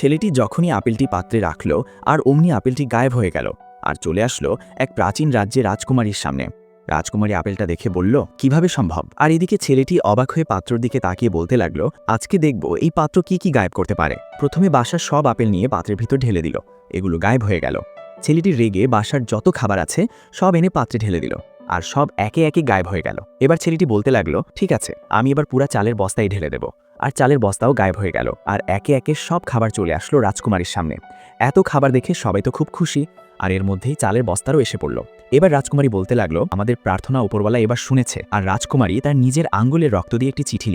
ছেলেটি যখনই আপেলটি পাত্রে রাখল আর অমনি আপেলটি গায়েব হয়ে গেল আর চলে আসলো এক প্রাচীন রাজ্যে রাজকুমারীর সামনে। রাজকুমারী আপেলটা দেখে বলল, কিভাবে সম্ভব? আর এদিকে ছেলেটি অবাক হয়ে পাত্রর দিকে তাকিয়ে বলতে লাগলো, আজকে দেখব এই পাত্র কি গায়েব করতে পারে। প্রথমে বাসার সব আপেল নিয়ে পাত্রের ভিতর ঢেলে দিল, এগুলো গায়েব হয়ে গেল। ছেলেটি রেগে বাসার যত খাবার আছে সব এনে পাত্রে ঢেলে দিল, আর সব একে একে গায়েব হয়ে গেল। এবার ছেলেটি বলতে লাগলো, ঠিক আছে, আমি এবার পুরা চালের বস্তায় ঢেলে দেব। আর চালের বস্তাও গায়েব হয়ে গেল, আর একে একে সব খাবার চলে আসলো রাজকুমারীর সামনে। এত খাবার দেখে সবাই তো খুব খুশি, আর এর মধ্যেই চালের বস্তারও এসে পড়ল। এবার রাজকুমারী বলতে লাগলো, আমাদের প্রার্থনা উপরওয়ালা এবার শুনেছে। আর রাজকুমারী তার নিজের আঙ্গুলের রক্ত দিয়ে একটি চিঠি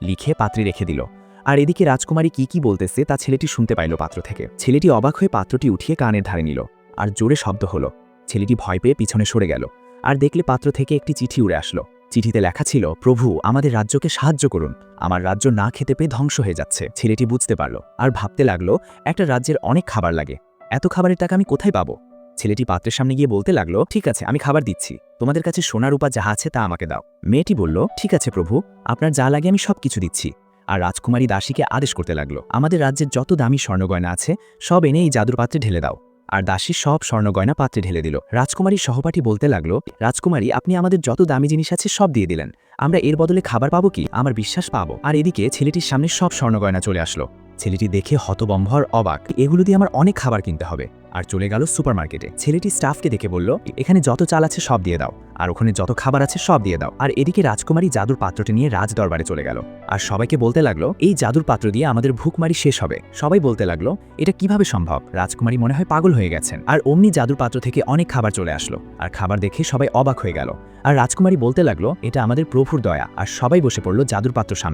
লিখে পাত্রে রেখে দিল। আর এদিকে রাজকুমারী কি বলতেছে তা ছেলেটি শুনতে পাইল পাত্র থেকে। ছেলেটি অবাক হয়ে পাত্রটি উঠিয়ে কানের ধারে নিল, আর জোরে শব্দ হলো। ছেলেটি ভয় পেয়ে পিছনে সরে গেল, আর দেখলে পাত্র থেকে একটি চিঠি উড়ে আসলো। চিঠিতে লেখা ছিল, প্রভু, আমাদের রাজ্যকে সাহায্য করুন, আমার রাজ্য না খেতে পেয়ে ধ্বংস হয়ে যাচ্ছে। ছেলেটি বুঝতে পারল আর ভাবতে লাগলো, একটা রাজ্যের অনেক খাবার লাগে, এত খাবারের টাকা আমি কোথায় পাবো? ছেলেটি পাত্রের সামনে গিয়ে বলতে লাগলো, ঠিক আছে, আমি খাবার দিচ্ছি, তোমাদের কাছে সোনা রূপা যা আছে তা আমাকে দাও। মেয়েটি বলল, ঠিক আছে প্রভু, আপনার যা লাগে আমি সব কিছু দিচ্ছি। আর রাজকুমারী দাসীকে আদেশ করতে লাগলো, আমাদের রাজ্যের যত দামি স্বর্ণগয়না আছে সব এনে এই জাদুর পাত্রে ঢেলে দাও। আর দাসী সব স্বর্ণগয়না পাত্রে ঢেলে দিল। রাজকুমারীর সহপাঠী বলতে লাগলো, রাজকুমারী, আপনি আমাদের যত দামি জিনিস আছে সব দিয়ে দিলেন, আমরা এর বদলে খাবার পাবো কি? আমার বিশ্বাস পাবো। আর এদিকে ছেলেটির সামনে সব স্বর্ণগয়না চলে আসলো। ছেলেটি দেখে হতবম্ব আর অবাক, এগুলো দিয়ে আমার অনেক খাবার কিনতে হবে। আর চলে গেল সুপারমার্কেটে। ছেলেটি স্টাফকে দেখে বলল, এখানে যত চাল আছে সব দিয়ে দাও, আর ওখানে যত খাবার আছে সব দিয়ে দাও। আর এদিকে রাজকুমারী জাদুর পাত্রটি নিয়ে রাজ দরবারে চলে গেল, আর সবাইকে বলতে লাগলো, এই জাদুর পাত্র দিয়ে আমাদের ভুকমারি শেষ হবে। সবাই বলতে লাগলো, এটা কিভাবে সম্ভব? রাজকুমারী মনে হয় পাগল হয়ে গেছেন। আর অমনি জাদুর পাত্র থেকে অনেক খাবার চলে আসলো, আর খাবার দেখে সবাই অবাক হয়ে গেল। আর রাজকুমারী বলতে লাগলো, এটা আমাদের প্রভুর দয়া। আর সবাই বসে পড়লো জাদুর পাত্র সামনে।